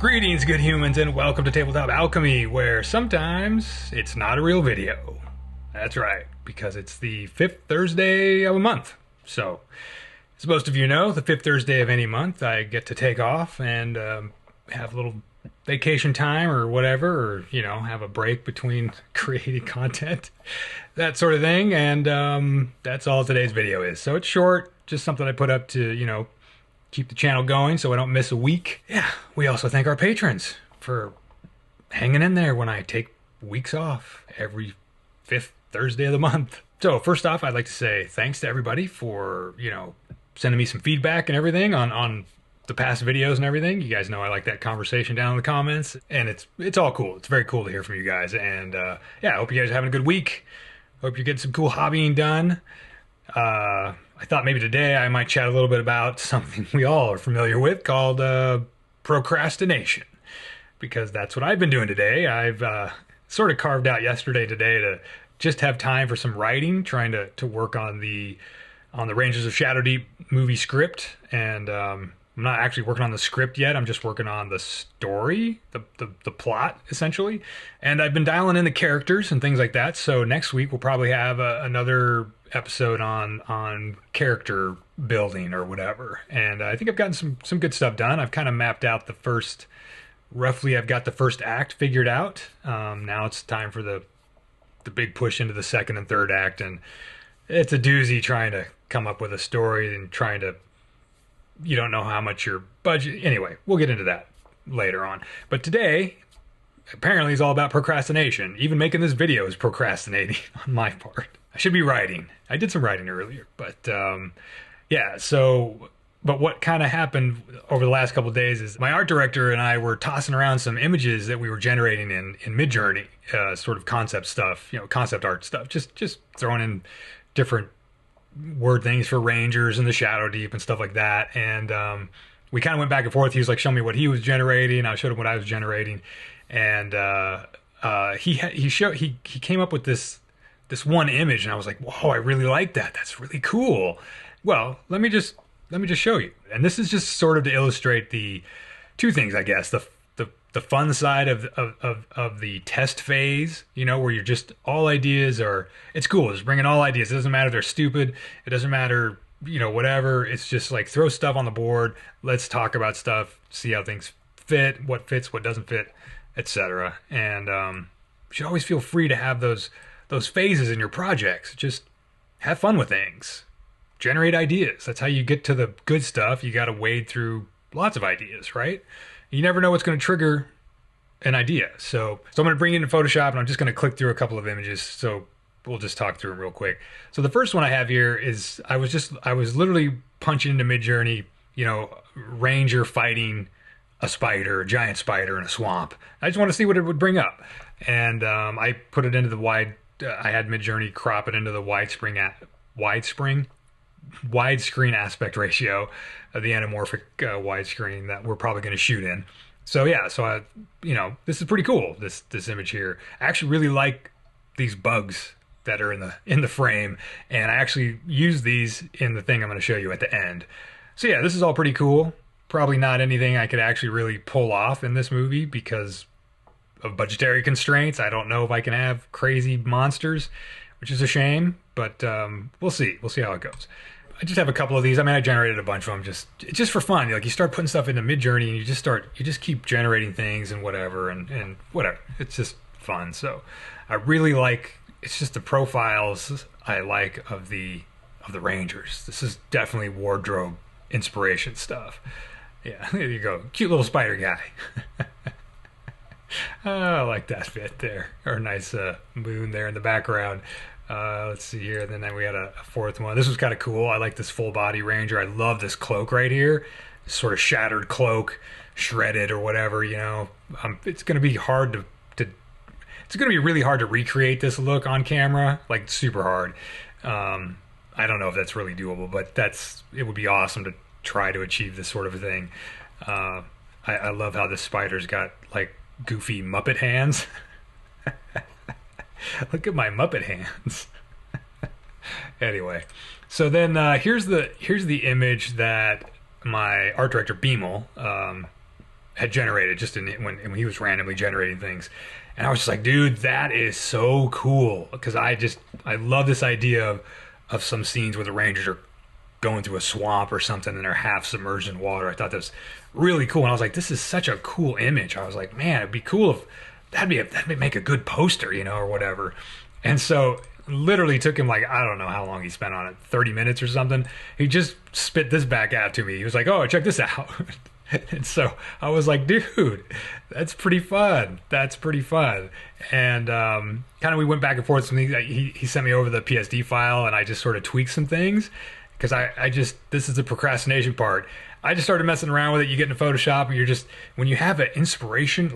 Greetings, good humans, and welcome to Tabletop Alchemy, where sometimes it's not a real video. That's right, because it's the fifth Thursday of a month. So, as most of you know, the fifth Thursday of any month, I get to take off and have a little vacation time or whatever, or, you know, have a break between creating content, that sort of thing, and that's all today's video is. So it's short, just something I put up to, you know, keep the channel going so I don't miss a week. Yeah, we also thank our patrons for hanging in there when I take weeks off every fifth Thursday of the month. So first off, I'd like to say thanks to everybody for, you know, sending me some feedback and everything on the past videos and everything. You guys know I like that conversation down in the comments, and it's all cool. It's very cool to hear from you guys, and yeah, I hope you guys are having a good week. Hope you're getting some cool hobbying done. I thought maybe today I might chat a little bit about something we all are familiar with called procrastination, because that's what I've been doing today. I've sort of carved out today to just have time for some writing, trying to work on the Rangers of Shadowdeep movie script, and I'm not actually working on the script yet. I'm just working on the story, the plot, essentially. And I've been dialing in the characters and things like that. So next week we'll probably have another episode on character building or whatever. And I think I've gotten some good stuff done. I've kind of mapped out roughly I've got the first act figured out. Now it's time for the big push into the second and third act. And it's a doozy trying to come up with a story and you don't know how much your budget. Anyway, we'll get into that later on. But today, apparently, is all about procrastination. Even making this video is procrastinating on my part. I should be writing. I did some writing earlier, but yeah. So, but what kind of happened over the last couple of days is my art director and I were tossing around some images that we were generating in Midjourney, sort of concept stuff, you know, concept art stuff. Just throwing in different word things for Rangers and the Shadowdeep and stuff like that. And we kind of went back and forth. He was like, show me what he was generating. I showed him what I was generating. And he came up with this one image, and I was like, whoa, I really like that. That's really cool. Well, let me just show you. And this is just sort of to illustrate the two things, I guess. The fun side of the test phase, you know, where you're just all ideas are, it's cool. Just bringing all ideas. It doesn't matter if they're stupid. It doesn't matter, you know, whatever. It's just like throw stuff on the board. Let's talk about stuff. See how things fit, what fits, what doesn't fit, etc. And you should always feel free to have those phases in your projects. Just have fun with things. Generate ideas. That's how you get to the good stuff. You got to wade through lots of ideas, right? You never know what's going to trigger an idea. So I'm going to bring it into Photoshop, and I'm just going to click through a couple of images. So we'll just talk through them real quick. So the first one I have here is I was literally punching into Midjourney, you know, Ranger fighting a spider, a giant spider in a swamp. I just want to see what it would bring up. And I put it into the I had Midjourney crop it into the widescreen aspect ratio of the anamorphic widescreen that we're probably going to shoot in. So yeah, you know, this is pretty cool, this image here. I actually really like these bugs that are in the frame, and I actually use these in the thing I'm going to show you at the end. So yeah, this is all pretty cool. Probably not anything I could actually really pull off in this movie because of budgetary constraints. I don't know if I can have crazy monsters, which is a shame, but we'll see. We'll see how it goes. I just have a couple of these. I mean, I generated a bunch of them just for fun. Like, you start putting stuff into Midjourney, and you just keep generating things and whatever, and whatever. It's just fun. So I really like, it's just the profiles I like of the Rangers. This is definitely wardrobe inspiration stuff. Yeah, there you go. Cute little spider guy. Oh, I like that fit there. Or a nice moon there in the background. Let's see here. And then we had a fourth one. This was kind of cool. I like this full body Ranger. I love this cloak right here. This sort of shattered cloak, shredded or whatever, you know. It's going to be hard it's going to be really hard to recreate this look on camera. Like, super hard. I don't know if that's really doable, but it would be awesome to try to achieve this sort of a thing. I love how this spider's got, like, goofy Muppet hands. Look at my Muppet hands. Anyway, so then here's the image that my art director Beamel had generated just when he was randomly generating things. And I was just like, dude, that is so cool. Because I love this idea of some scenes where the Rangers are going through a swamp or something and they're half submerged in water. I thought that was really cool. And I was like, this is such a cool image. I was like, man, it'd be cool if that'd make a good poster, you know, or whatever. And so literally took him like, I don't know how long he spent on it, 30 minutes or something. He just spit this back out to me. He was like, oh, check this out. And so I was like, dude, that's pretty fun. That's pretty fun. And kind of we went back and forth. He sent me over the PSD file and I just sort of tweaked some things because this is the procrastination part. I just started messing around with it. You get into Photoshop and you're just, when you have an inspiration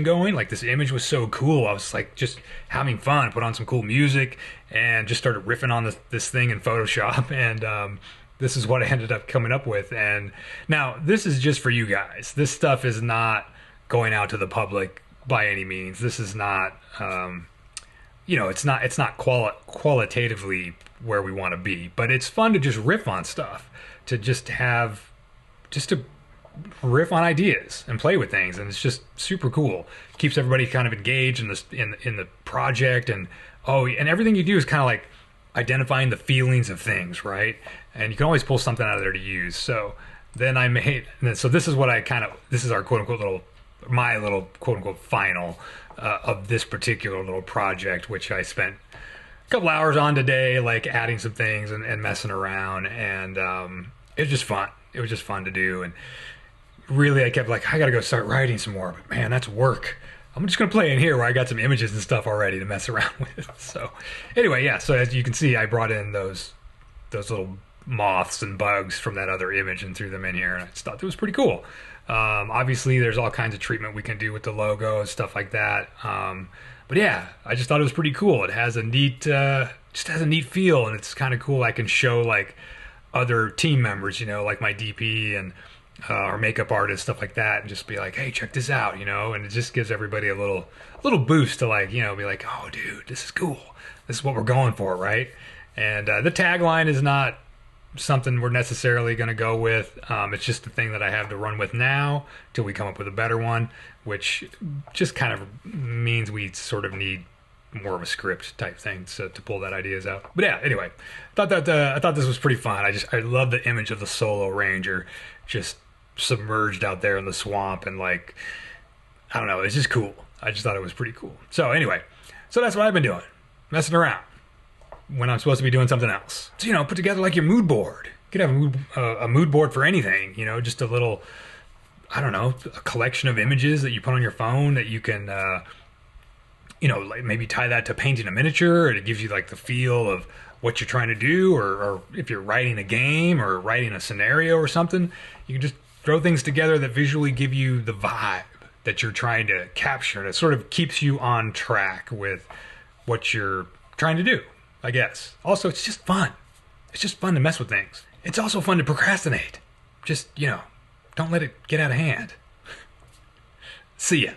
going, like this image was so cool. I was like just having fun, put on some cool music and just started riffing on this thing in Photoshop. And this is what I ended up coming up with. And now this is just for you guys. This stuff is not going out to the public by any means. This is not, it's not qualitatively where we want to be, but it's fun to just riff on stuff, to riff on ideas and play with things. And it's just super cool. Keeps everybody kind of engaged in the project. And everything you do is kind of like identifying the feelings of things, right? And you can always pull something out of there to use. So then this is this is our my little quote unquote final of this particular little project, which I spent a couple hours on today, like adding some things and messing around. And it was just fun. It was just fun to do. And really I kept like, I got to go start writing some more, but man, that's work. I'm just going to play in here where I got some images and stuff already to mess around with. So anyway, yeah. So as you can see, I brought in those little moths and bugs from that other image and threw them in here. And I just thought it was pretty cool. Obviously there's all kinds of treatment we can do with the logo and stuff like that. But yeah, I just thought it was pretty cool. It has a neat feel, and it's kind of cool. I can show like other team members, you know, like my DP and our makeup artist, stuff like that, and just be like, hey, check this out, you know. And it just gives everybody a little boost to like, you know, be like, oh dude, this is cool, this is what we're going for, right? And the tagline is not something we're necessarily going to go with. It's just the thing that I have to run with now till we come up with a better one, which just kind of means we sort of need more of a script type thing to pull that ideas out. But yeah, anyway, I thought this was pretty fun. I love the image of the solo ranger just submerged out there in the swamp, and like, I don't know, it's just cool. I just thought it was pretty cool. So anyway, that's what I've been doing, messing around when I'm supposed to be doing something else. So, you know, put together like your mood board. You could have a mood board for anything, you know, just a little, I don't know, a collection of images that you put on your phone that you can, like maybe tie that to painting a miniature, and it gives you like the feel of what you're trying to do, or if you're writing a game or writing a scenario or something, you can just throw things together that visually give you the vibe that you're trying to capture, and it sort of keeps you on track with what you're trying to do, I guess. Also, it's just fun. It's just fun to mess with things. It's also fun to procrastinate. Just, don't let it get out of hand. See ya.